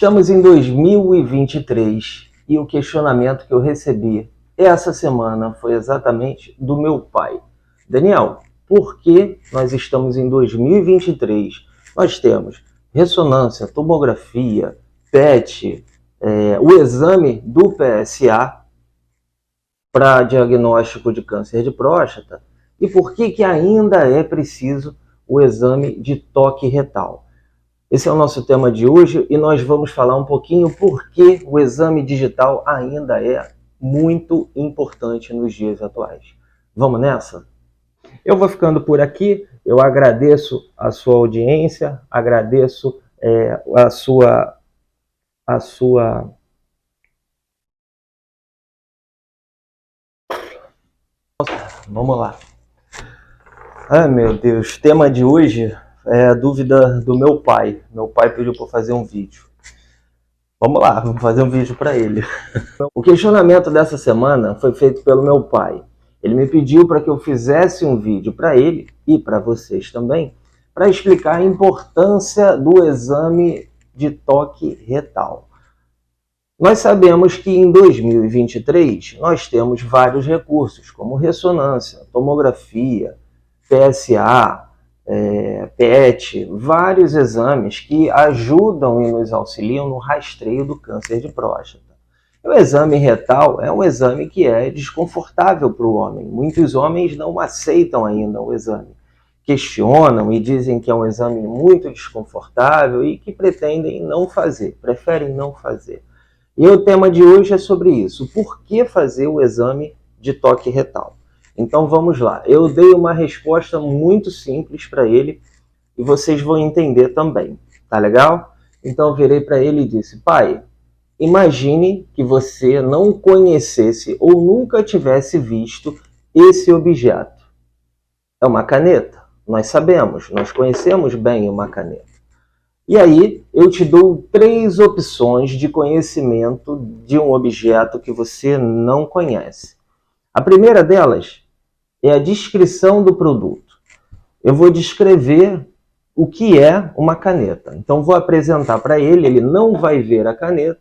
Estamos em 2023 e o questionamento que eu recebi essa semana foi exatamente do meu pai. Daniel, por que nós estamos em 2023? Nós temos ressonância, tomografia, PET, o exame do PSA para diagnóstico de câncer de próstata, e por que ainda é preciso o exame de toque retal? Esse é o nosso tema de hoje e nós vamos falar um pouquinho por que o exame digital ainda é muito importante nos dias atuais. Vamos nessa? Eu vou ficando por aqui, eu agradeço a sua audiência, agradeço a sua... Vamos lá. Ai meu Deus, tema de hoje é a dúvida do meu pai. Meu pai pediu para eu fazer um vídeo. Vamos lá, vamos fazer um vídeo para ele. O questionamento dessa semana foi feito pelo meu pai. Ele me pediu para que eu fizesse um vídeo para ele e para vocês também, para explicar a importância do exame de toque retal. Nós sabemos que em 2023 nós temos vários recursos, como ressonância, tomografia, PSA, PET, vários exames que ajudam e nos auxiliam no rastreio do câncer de próstata. O exame retal é um exame que é desconfortável para o homem. Muitos homens não aceitam ainda o exame. Questionam e dizem que é um exame muito desconfortável e que pretendem não fazer, preferem não fazer. E o tema de hoje é sobre isso. Por que fazer o exame de toque retal? Então vamos lá. Eu dei uma resposta muito simples para ele e vocês vão entender também. Tá legal? Então eu virei para ele e disse: pai, imagine que você não conhecesse ou nunca tivesse visto esse objeto. É uma caneta. Nós sabemos, nós conhecemos bem uma caneta. E aí eu te dou 3 opções de conhecimento de um objeto que você não conhece. A primeira delas é a descrição do produto. Eu vou descrever o que é uma caneta. Então vou apresentar para ele, ele não vai ver a caneta,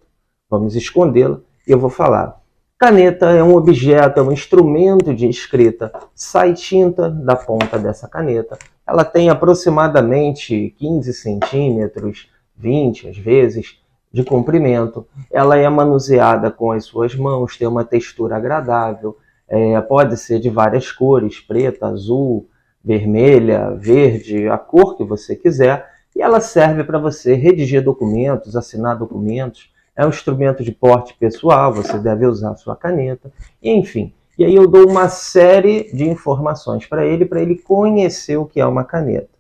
vamos escondê-la, e eu vou falar. Caneta é um objeto, é um instrumento de escrita. Sai tinta da ponta dessa caneta. Ela tem aproximadamente 15 centímetros, 20 às vezes, de comprimento. Ela é manuseada com as suas mãos, tem uma textura agradável. Pode ser de várias cores, preta, azul, vermelha, verde, a cor que você quiser. E ela serve para você redigir documentos, assinar documentos. É um instrumento de porte pessoal, você deve usar a sua caneta, enfim. E aí eu dou uma série de informações para ele conhecer o que é uma caneta.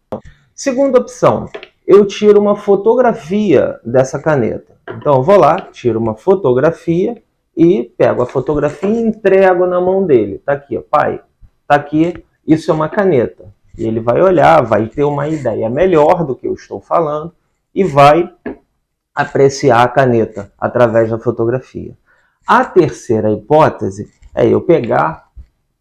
Segunda opção, eu tiro uma fotografia dessa caneta. Então eu vou lá, tiro uma fotografia e pego a fotografia e entrego na mão dele. Tá aqui, ó, pai, tá aqui, isso é uma caneta. E ele vai olhar, vai ter uma ideia melhor do que eu estou falando e vai apreciar a caneta através da fotografia. A terceira hipótese é eu pegar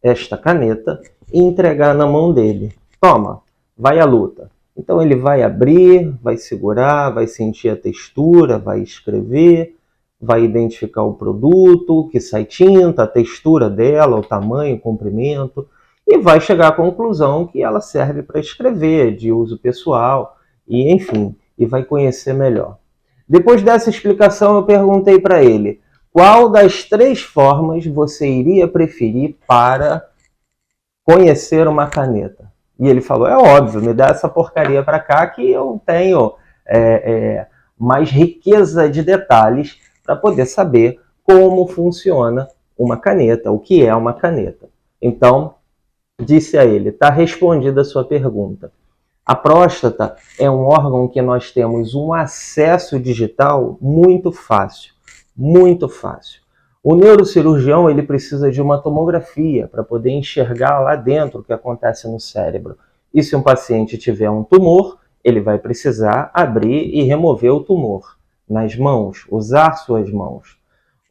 esta caneta e entregar na mão dele. Toma, vai à luta. Então ele vai abrir, vai segurar, vai sentir a textura, vai escrever, vai identificar o produto, que sai tinta, a textura dela, o tamanho, o comprimento, e vai chegar à conclusão que ela serve para escrever, de uso pessoal, e enfim, e vai conhecer melhor. Depois dessa explicação, eu perguntei para ele, qual das 3 formas você iria preferir para conhecer uma caneta? E ele falou, é óbvio, me dá essa porcaria para cá que eu tenho mais riqueza de detalhes para poder saber como funciona uma caneta, o que é uma caneta. Então, disse a ele, está respondida a sua pergunta. A próstata é um órgão que nós temos um acesso digital muito fácil, muito fácil. O neurocirurgião ele precisa de uma tomografia para poder enxergar lá dentro o que acontece no cérebro. E se um paciente tiver um tumor, ele vai precisar abrir e remover o tumor nas mãos, usar suas mãos.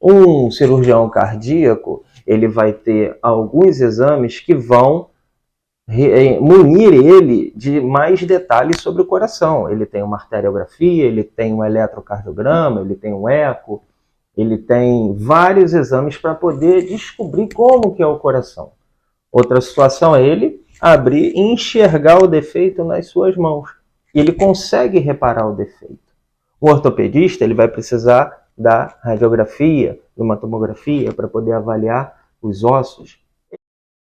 Um cirurgião cardíaco, ele vai ter alguns exames que vão munir ele de mais detalhes sobre o coração. Ele tem uma arteriografia, ele tem um eletrocardiograma, ele tem um eco, ele tem vários exames para poder descobrir como que é o coração. Outra situação é ele abrir e enxergar o defeito nas suas mãos. E ele consegue reparar o defeito. O ortopedista ele vai precisar da radiografia, de uma tomografia para poder avaliar os ossos.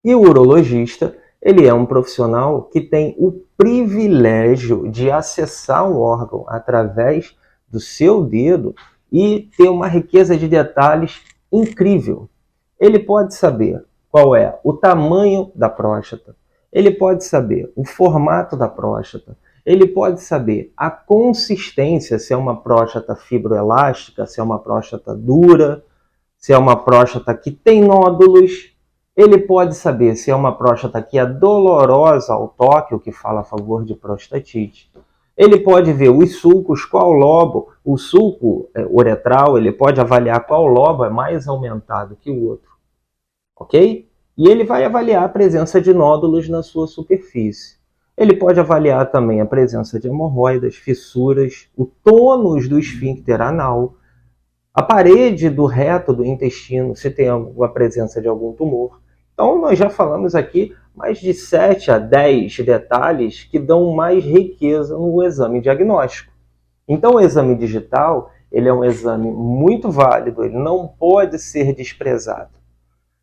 E o urologista, ele é um profissional que tem o privilégio de acessar um órgão através do seu dedo e ter uma riqueza de detalhes incrível. Ele pode saber qual é o tamanho da próstata, ele pode saber o formato da próstata, ele pode saber a consistência, se é uma próstata fibroelástica, se é uma próstata dura, se é uma próstata que tem nódulos. Ele pode saber se é uma próstata que é dolorosa ao toque, o que fala a favor de prostatite. Ele pode ver os sulcos, qual lobo, o sulco uretral, ele pode avaliar qual lobo é mais aumentado que o outro, ok? E ele vai avaliar a presença de nódulos na sua superfície. Ele pode avaliar também a presença de hemorroidas, fissuras, o tônus do esfíncter anal, a parede do reto do intestino, se tem a presença de algum tumor. Então, nós já falamos aqui mais de 7 a 10 detalhes que dão mais riqueza no exame diagnóstico. Então, o exame digital, ele é um exame muito válido, ele não pode ser desprezado.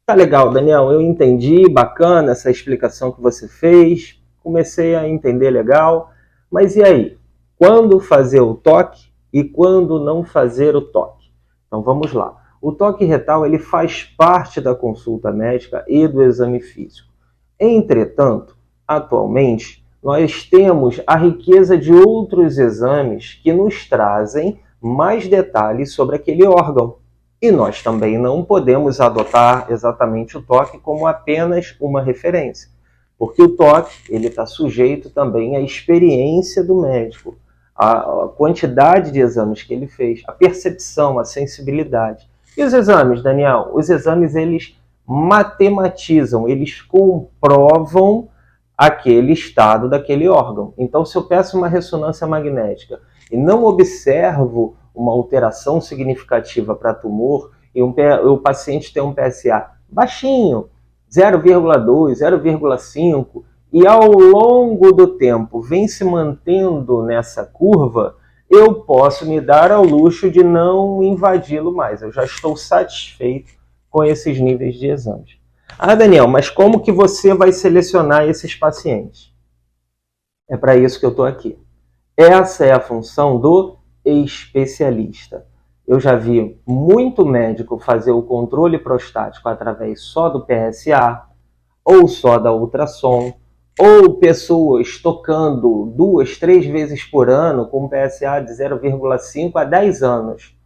Tá legal, Daniel, eu entendi, bacana essa explicação que você fez, comecei a entender legal, mas e aí? Quando fazer o toque e quando não fazer o toque? Então vamos lá. O toque retal ele faz parte da consulta médica e do exame físico. Entretanto, atualmente, nós temos a riqueza de outros exames que nos trazem mais detalhes sobre aquele órgão. E nós também não podemos adotar exatamente o toque como apenas uma referência, porque o toque ele está sujeito também à experiência do médico, a quantidade de exames que ele fez, a percepção, a sensibilidade. E os exames, Daniel? Os exames, eles matematizam, eles comprovam aquele estado daquele órgão. Então, se eu peço uma ressonância magnética e não observo uma alteração significativa para tumor e o paciente tem um PSA baixinho, 0,2, 0,5, e ao longo do tempo vem se mantendo nessa curva, eu posso me dar ao luxo de não invadi-lo mais. Eu já estou satisfeito com esses níveis de exames. Ah, Daniel, mas como que você vai selecionar esses pacientes? É para isso que eu estou aqui. Essa é a função do especialista. Eu já vi muito médico fazer o controle prostático através só do PSA, ou só da ultrassom, ou pessoas tocando 2, 3 vezes por ano com PSA de 0,5 a 10 anos.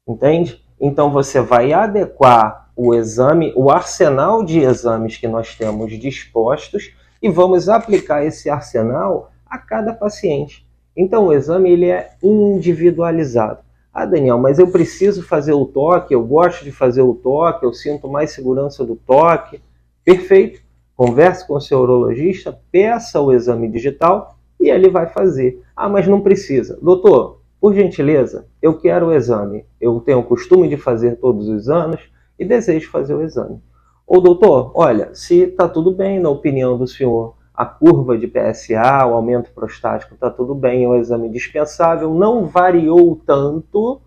Entende? Então você vai adequar o exame, o arsenal de exames que nós temos dispostos e vamos aplicar esse arsenal a cada paciente. Então o exame ele é individualizado. Ah, Daniel, mas eu preciso fazer o toque, eu gosto de fazer o toque, eu sinto mais segurança do toque. Perfeito. Converse com o seu urologista, peça o exame digital e ele vai fazer. Ah, mas não precisa. Doutor, por gentileza, eu quero o exame. Eu tenho o costume de fazer todos os anos e desejo fazer o exame. Ou doutor, olha, se está tudo bem na opinião do senhor, a curva de PSA, o aumento prostático está tudo bem, é um exame dispensável, não variou tanto,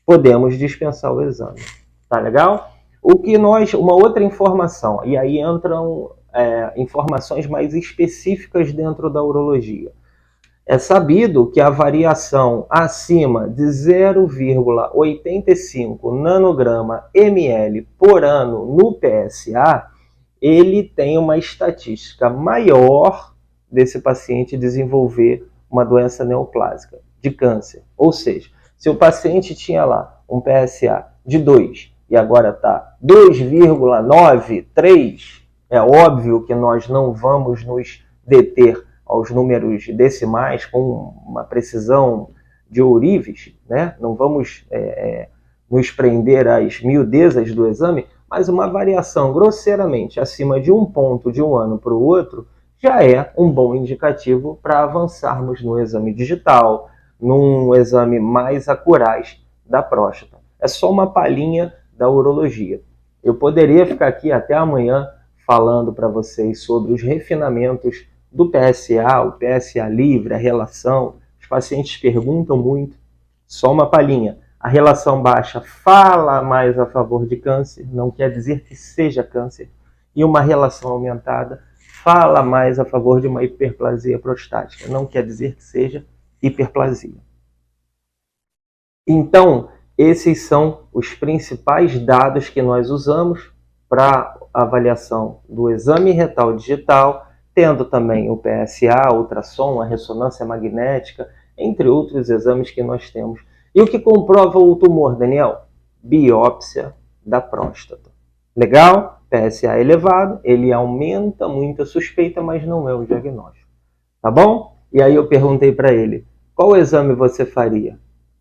podemos dispensar o exame. Tá legal? Uma outra informação, e aí entram informações mais específicas dentro da urologia. É sabido que a variação acima de 0,85 nanograma ml por ano no PSA, ele tem uma estatística maior desse paciente desenvolver uma doença neoplásica de câncer. Ou seja, se o paciente tinha lá um PSA de 2 e agora está 2,93, é óbvio que nós não vamos nos deter aos números decimais com uma precisão de ourives, né? Não vamos nos prender às miudezas do exame, mas uma variação grosseiramente acima de 1 ponto de um ano para o outro já é um bom indicativo para avançarmos no exame digital, num exame mais acuraz da próstata. É só uma palhinha da urologia. Eu poderia ficar aqui até amanhã falando para vocês sobre os refinamentos do PSA, o PSA livre, a relação. Os pacientes perguntam muito. Só uma palhinha. A relação baixa fala mais a favor de câncer, não quer dizer que seja câncer. E uma relação aumentada fala mais a favor de uma hiperplasia prostática, não quer dizer que seja hiperplasia. Então, esses são os principais dados que nós usamos para avaliação do exame retal digital, tendo também o PSA, ultrassom, a ressonância magnética, entre outros exames que nós temos. E o que comprova o tumor, Daniel? Biópsia da próstata. Legal? PSA elevado, ele aumenta muito a suspeita, mas não é o diagnóstico. Tá bom? E aí eu perguntei para ele, qual exame você faria?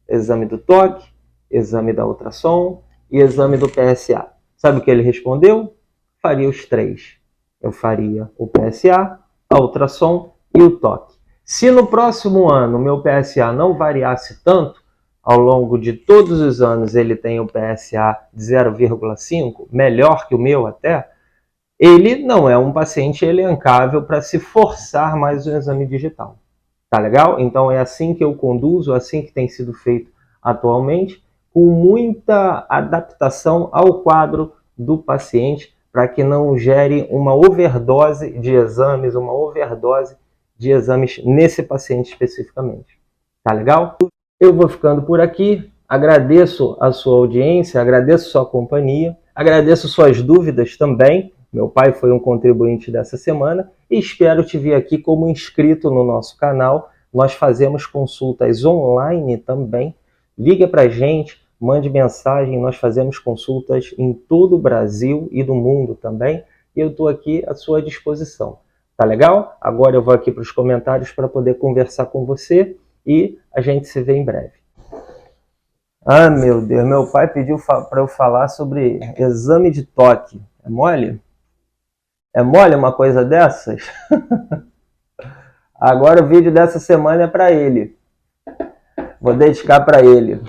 Exame do toque, exame da ultrassom e exame do PSA. Sabe o que ele respondeu? Faria os 3. Eu faria o PSA, a ultrassom e o toque. Se no próximo ano o meu PSA não variasse tanto, ao longo de todos os anos ele tem o PSA de 0,5, melhor que o meu até, ele não é um paciente elencável para se forçar mais um exame digital. Tá legal? Então é assim que eu conduzo, assim que tem sido feito atualmente, com muita adaptação ao quadro do paciente, para que não gere uma overdose de exames, uma overdose de exames nesse paciente especificamente. Tá legal? Eu vou ficando por aqui, agradeço a sua audiência, agradeço sua companhia, agradeço suas dúvidas também. Meu pai foi um contribuinte dessa semana e espero te ver aqui como inscrito no nosso canal. Nós fazemos consultas online também. Liga para a gente, mande mensagem, nós fazemos consultas em todo o Brasil e do mundo também. E eu estou aqui à sua disposição. Tá legal? Agora eu vou aqui para os comentários para poder conversar com você e a gente se vê em breve. Ah, meu Deus, meu pai pediu para eu falar sobre exame de toque. É mole? É mole uma coisa dessas? Agora o vídeo dessa semana é para ele. Vou dedicar para ele.